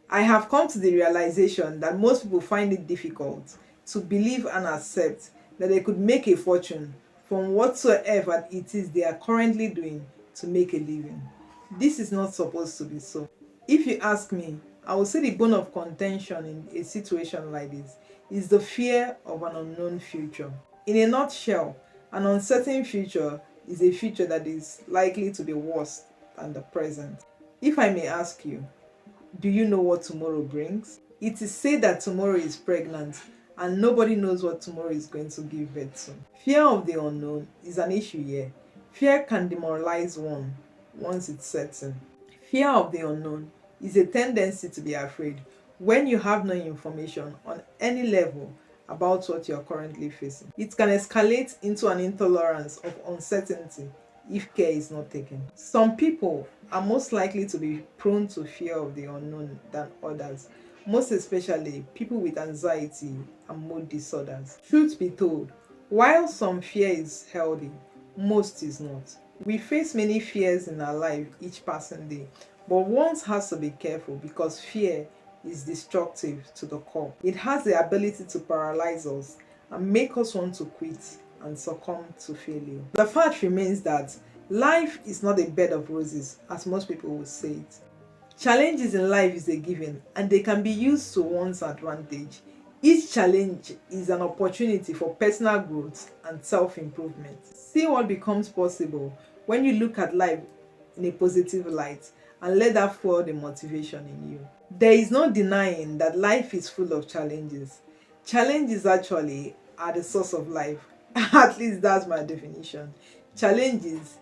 I have come to the realization that most people find it difficult to believe and accept that they could make a fortune from whatsoever it is they are currently doing to make a living. This is not supposed to be so. If you ask me, I would say the bone of contention in a situation like this is the fear of an unknown future. In a nutshell, an uncertain future is a future that is likely to be worse than the present. If I may ask you, do you know what tomorrow brings? It is said that tomorrow is pregnant and nobody knows what tomorrow is going to give birth to. Fear of the unknown is an issue here. Fear can demoralize one once it sets in. Fear of the unknown is a tendency to be afraid when you have no information on any level about what you are currently facing. It can escalate into an intolerance of uncertainty if care is not taken. Some people are most likely to be prone to fear of the unknown than others, most especially people with anxiety and mood disorders. Truth be told, while some fear is healthy, most is not. We face many fears in our life each passing day, but one has to be careful because fear is destructive to the core. It has the ability to paralyze us and make us want to quit and succumb to failure. The fact remains that life is not a bed of roses, as most people would say it. Challenges in life is a given and they can be used to one's advantage. Each challenge is an opportunity for personal growth and self-improvement. See what becomes possible when you look at life in a positive light and let that fuel the motivation in you. There is no denying that life is full of challenges. Challenges actually are the source of life. At least that's my definition. Challenges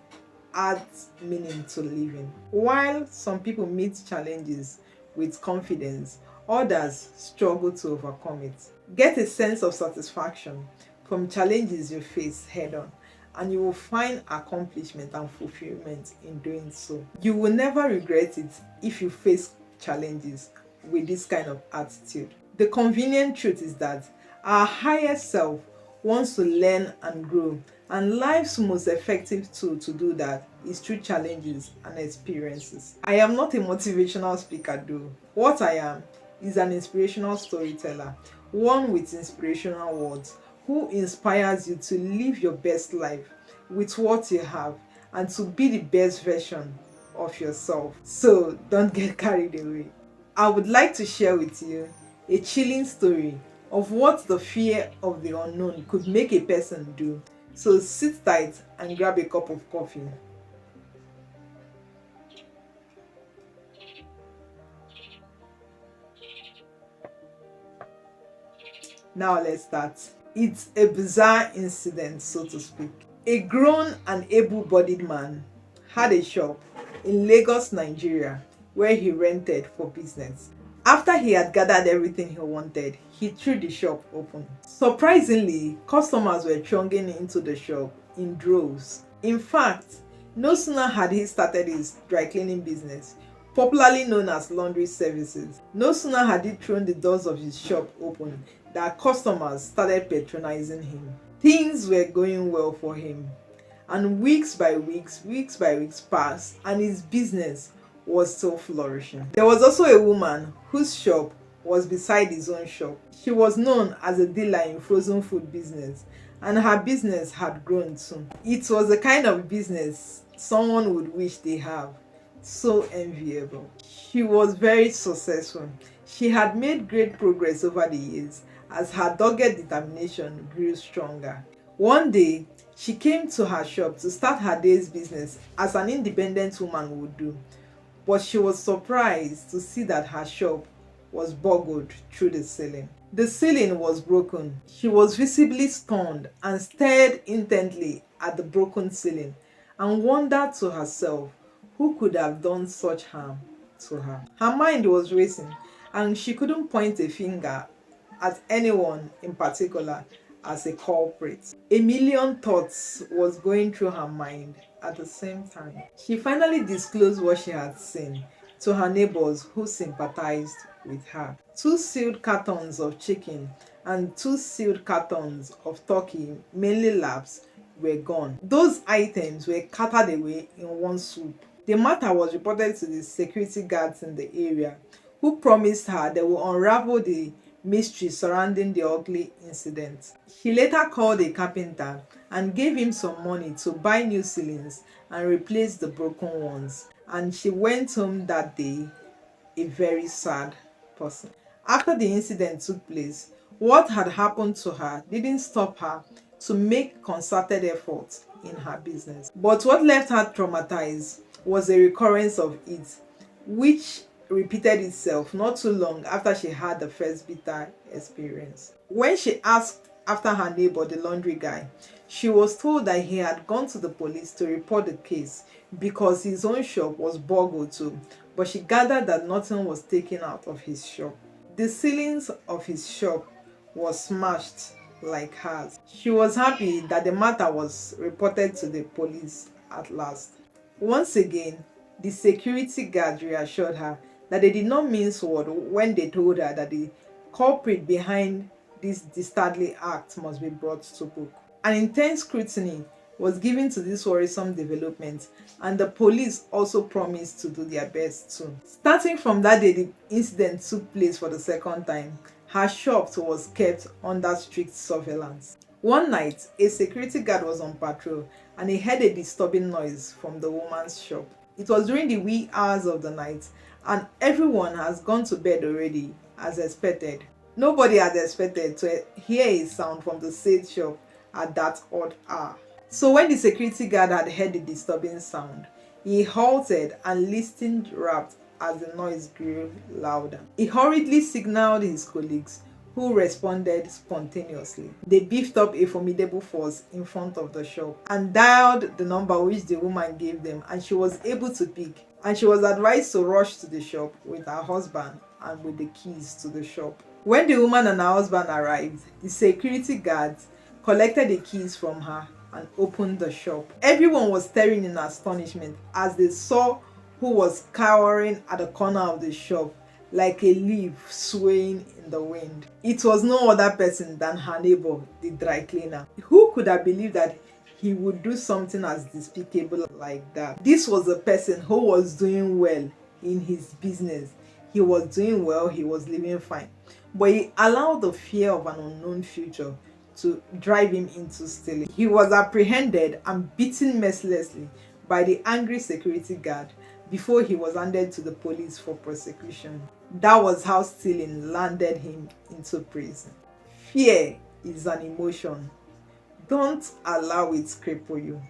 add meaning to living. While some people meet challenges with confidence, others struggle to overcome it. Get a sense of satisfaction from challenges you face head on, and you will find accomplishment and fulfillment in doing so. You will never regret it if you face challenges with this kind of attitude. The convenient truth is that our higher self wants to learn and grow, and life's most effective tool to do that is through challenges and experiences. I am not a motivational speaker though. What I am is an inspirational storyteller, one with inspirational words, who inspires you to live your best life with what you have and to be the best version of yourself. So don't get carried away. I would like to share with you a chilling story of what the fear of the unknown could make a person do. So sit tight and grab a cup of coffee. Now let's start. It's a bizarre incident, so to speak. A grown and able-bodied man had a shop in Lagos, Nigeria, where he rented for business. After he had gathered everything he wanted, he threw the shop open. Surprisingly, customers were thronging into the shop in droves. In fact, no sooner had he started his dry cleaning business, popularly known as laundry services, no sooner had he thrown the doors of his shop open that customers started patronizing him. Things were going well for him, and weeks by weeks passed, and his business was still flourishing. There was also a woman whose shop was beside his own shop. She was known as a dealer in frozen food business, and her business had grown too. It was the kind of business someone would wish they have. So enviable. She was very successful. She had made great progress over the years as her dogged determination grew stronger. One day, she came to her shop to start her day's business as an independent woman would do. But she was surprised to see that her shop was buckled through the ceiling. The ceiling was broken. She was visibly stunned and stared intently at the broken ceiling and wondered to herself who could have done such harm to her. Her mind was racing and she couldn't point a finger at anyone in particular as a culprit. A million thoughts was going through her mind at the same time. She finally disclosed what she had seen to her neighbors who sympathized with her. 2 sealed cartons of chicken and 2 sealed cartons of turkey, mainly labs, were gone. Those items were carted away in one swoop. The matter was reported to the security guards in the area, who promised her they will unravel the mystery surrounding the ugly incident. She later called a carpenter and gave him some money to buy new ceilings and replace the broken ones. And she went home that day a very sad person. After the incident took place, what had happened to her didn't stop her to make concerted efforts in her business. But what left her traumatized was a recurrence of it, which repeated itself not too long after she had the first bitter experience. When she asked after her neighbor, the laundry guy, she was told that he had gone to the police to report the case because his own shop was burgled too, but she gathered that nothing was taken out of his shop. The ceilings of his shop was smashed like hers. She was happy that the matter was reported to the police at last. Once again, the security guard reassured her that they did not mince word when they told her that the culprit behind this dastardly act must be brought to book. An intense scrutiny was given to this worrisome development, and the police also promised to do their best too. Starting from that day the incident took place for the second time, her shop was kept under strict surveillance. One night, a security guard was on patrol and he heard a disturbing noise from the woman's shop. It was during the wee hours of the night and everyone has gone to bed already, as expected. Nobody had expected to hear a sound from the said shop at that odd hour. So when the security guard had heard the disturbing sound, he halted and listened rapt as the noise grew louder. He hurriedly signaled his colleagues, who responded spontaneously. They beefed up a formidable force in front of the shop and dialed the number which the woman gave them, and she was able to pick. And she was advised to rush to the shop with her husband and with the keys to the shop. When the woman and her husband arrived, the security guards collected the keys from her and opened the shop. Everyone was staring in astonishment as they saw who was cowering at the corner of the shop like a leaf swaying in the wind. It was no other person than her neighbor, the dry cleaner. Who could have believed that he would do something as despicable like that? This was a person who was doing well in his business. He was doing well, he was living fine. But he allowed the fear of an unknown future to drive him into stealing. He was apprehended and beaten mercilessly by the angry security guard before he was handed to the police for prosecution. That was how stealing landed him into prison. Fear is an emotion. Don't allow it to cripple you.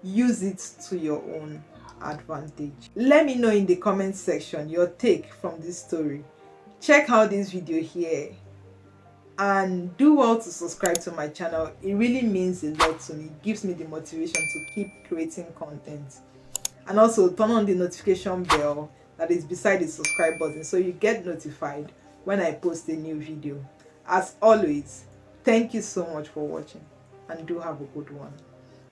Use it to your own advantage. Let me know in the comment section your take from this story. Check out this video here and do well to subscribe to my channel. It really means a lot to me. It gives me the motivation to keep creating content. And also turn on the notification bell that is beside the subscribe button so you get notified when I post a new video. As always, thank you so much for watching and do have a good one.